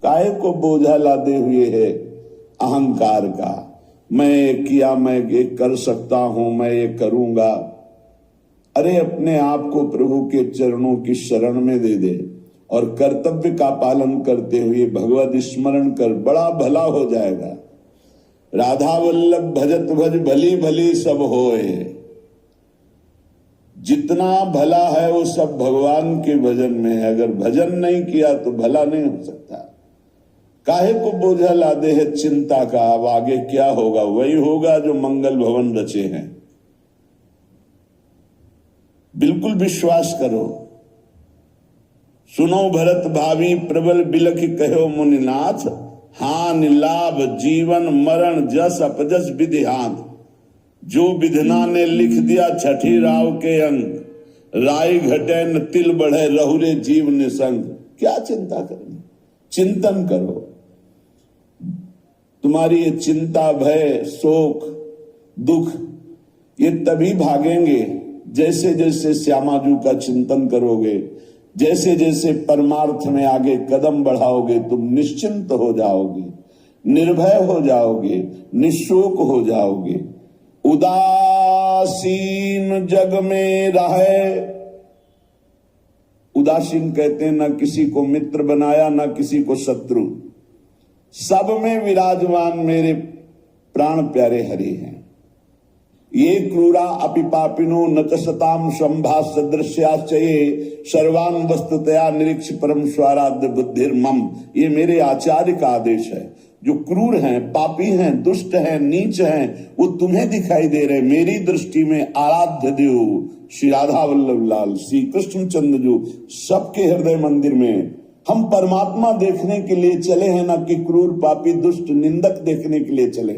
काहे को बोझा लादे हुए है अहंकार का। मैं ये किया, मैं ये कर सकता हूं, मैं ये करूंगा। अरे अपने आप को प्रभु के चरणों की शरण में दे दे और कर्तव्य का पालन करते हुए भगवत स्मरण कर, बड़ा भला हो जाएगा। राधा वल्लभ भजत भज भली भली सब होए। जितना भला है वो सब भगवान के भजन में है। अगर भजन नहीं किया तो भला नहीं हो सकता। काहे को बोझा लादे है चिंता का, अब आगे क्या होगा? वही होगा जो मंगल भवन रचे हैं। बिल्कुल विश्वास करो। सुनो भरत भावी प्रबल बिलख कहो मुनिनाथ, हानि लाभ जीवन मरण जस अपजस विधिहान। जो विधना ने लिख दिया छठी राव के अंक, राय घटे न तिल बढ़े रहुरे जीव निसंग। क्या चिंता करनी? चिंतन करो। तुम्हारी ये चिंता, भय, शोक, दुख ये तभी भागेंगे जैसे जैसे श्यामाजू का चिंतन करोगे, जैसे जैसे परमार्थ में आगे कदम बढ़ाओगे। तुम निश्चिंत हो जाओगे, निर्भय हो जाओगे, निशोक हो जाओगे। उदासीन जग में रहे। उदासीन कहते हैं ना किसी को मित्र बनाया ना किसी को शत्रु, सब में विराजमान मेरे प्राण प्यारे हरि हैं। ये क्रूरा अपि पापिनो न कसताम संभास सदृश्याश्चये सर्वान वस्तुतया निरीक्ष परम स्वाराध्य बुद्धिर्मम। ये मेरे आचार्य का आदेश है। जो क्रूर हैं, पापी हैं, दुष्ट हैं, नीच हैं, वो तुम्हें दिखाई दे रहे। मेरी दृष्टि में आराध्य देव श्री राधा वल्लभ लाल, श्री कृष्ण चंद्र जो सबके हृदय मंदिर में हम परमात्मा देखने के लिए चले हैं, ना कि क्रूर पापी दुष्ट निंदक देखने के लिए चले।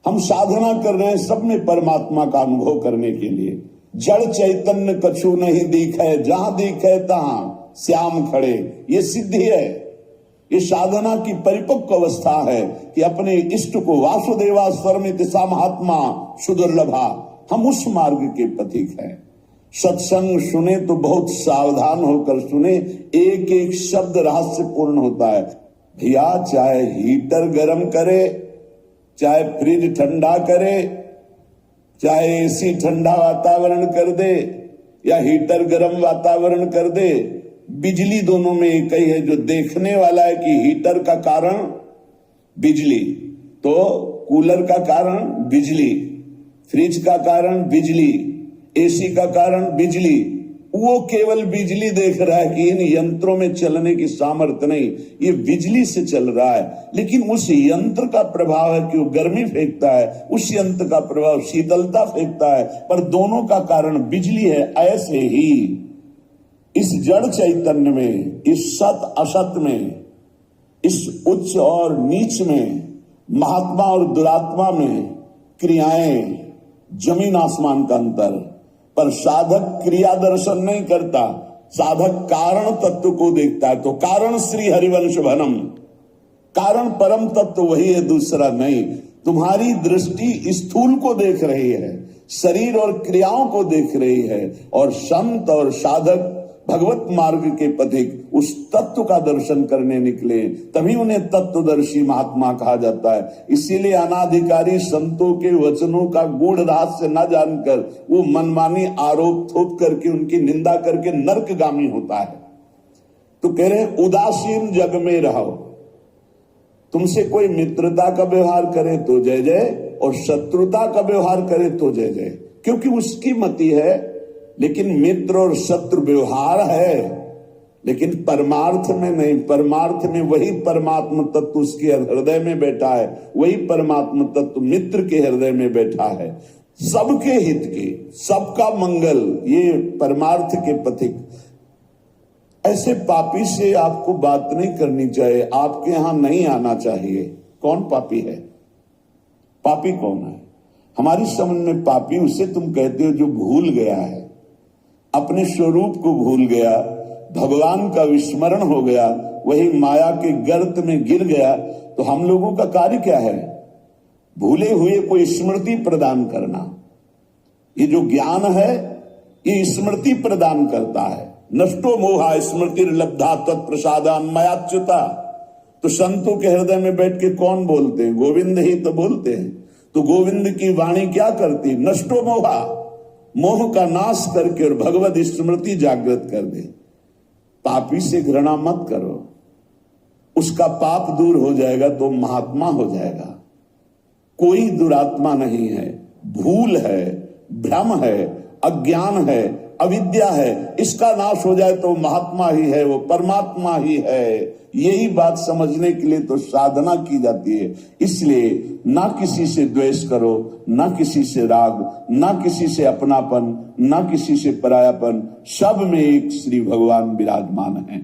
हम साधना कर रहे हैं सब में परमात्मा का अनुभव करने के लिए। जड़ चैतन्य कछु नहीं दिखे, जहां दिखे तहां श्याम खड़े। ये सिद्धि है, ये साधना की परिपक्व अवस्था है कि अपने इष्ट को वासुदेवा सर्वमिति सा महात्मा सुदुर्लभा। हम उस मार्ग के पथिक हैं। सत्संग सुने तो बहुत सावधान होकर सुने। एक एक शब्द रहस्यपूर्ण होता है। भैया चाहे हीटर गर्म करे, चाहे फ्रिज ठंडा करे, चाहे एसी ठंडा वातावरण कर दे या हीटर गर्म वातावरण कर दे, बिजली दोनों में एक ही है। जो देखने वाला है कि हीटर का कारण बिजली, तो कूलर का कारण बिजली, फ्रिज का कारण बिजली, एसी का कारण बिजली, वो केवल बिजली देख रहा है कि इन यंत्रों में चलने की सामर्थ्य नहीं, ये बिजली से चल रहा है। लेकिन उस यंत्र का प्रभाव है कि वो गर्मी फेंकता है, उस यंत्र का प्रभाव शीतलता फेंकता है, पर दोनों का कारण बिजली है। ऐसे ही इस जड़ चैतन्य में, इस सत असत में, इस उच्च और नीच में, महात्मा और दुरात्मा में क्रियाएं जमीन आसमान का अंतर। पर साधक क्रिया दर्शन नहीं करता, साधक कारण तत्व को देखता है। तो कारण श्री हरिवंश भनम, कारण परम तत्व वही है, दूसरा नहीं। तुम्हारी दृष्टि स्थूल को देख रही है, शरीर और क्रियाओं को देख रही है, और संत और साधक भगवत मार्ग के पथिक उस तत्व का दर्शन करने निकले, तभी उन्हें तत्वदर्शी महात्मा कहा जाता है। इसीलिए अनाधिकारी संतों के वचनों का गूढ़ रहस्य न जानकर वो मनमानी आरोप थोप करके उनकी निंदा करके नरकगामी होता है। तो कह रहे उदासीन जग में रहो। तुमसे कोई मित्रता का व्यवहार करे तो जय जय, और शत्रुता का व्यवहार करे तो जय जय, क्योंकि उसकी मति है। लेकिन मित्र और शत्रु व्यवहार है, लेकिन परमार्थ में नहीं। परमार्थ में वही परमात्म तत्व उसके हृदय में बैठा है, वही परमात्म तत्व मित्र के हृदय में बैठा है। सबके हित के, सबका मंगल, ये परमार्थ के पथिक। ऐसे पापी से आपको बात नहीं करनी चाहिए, आपके यहां नहीं आना चाहिए। कौन पापी है? पापी कौन है? हमारी समझ में पापी उसे तुम कहते हो जो भूल गया है, अपने स्वरूप को भूल गया, भगवान का विस्मरण हो गया, वही माया के गर्त में गिर गया। तो हम लोगों का कार्य क्या है? भूले हुए को स्मृति प्रदान करना। ये जो ज्ञान है ये स्मृति प्रदान करता है। नष्टो मोहा स्मृति लब्धा तत्प्रसादान मयाच्युता। तो संतों के हृदय में बैठ के कौन बोलते हैं? गोविंद ही तो बोलते हैं। तो गोविंद की वाणी क्या करती? नष्टो मोहा, मोह का नाश करके और भगवत स्मृति जागृत कर दे। पापी से घृणा मत करो, उसका पाप दूर हो जाएगा तो महात्मा हो जाएगा। कोई दुरात्मा नहीं है, भूल है, भ्रम है, अज्ञान है, अविद्या है, इसका नाश हो जाए तो महात्मा ही है, वो परमात्मा ही है। यही बात समझने के लिए तो साधना की जाती है। इसलिए ना किसी से द्वेष करो, ना किसी से राग, ना किसी से अपनापन, ना किसी से परायापन, सब में एक श्री भगवान विराजमान है।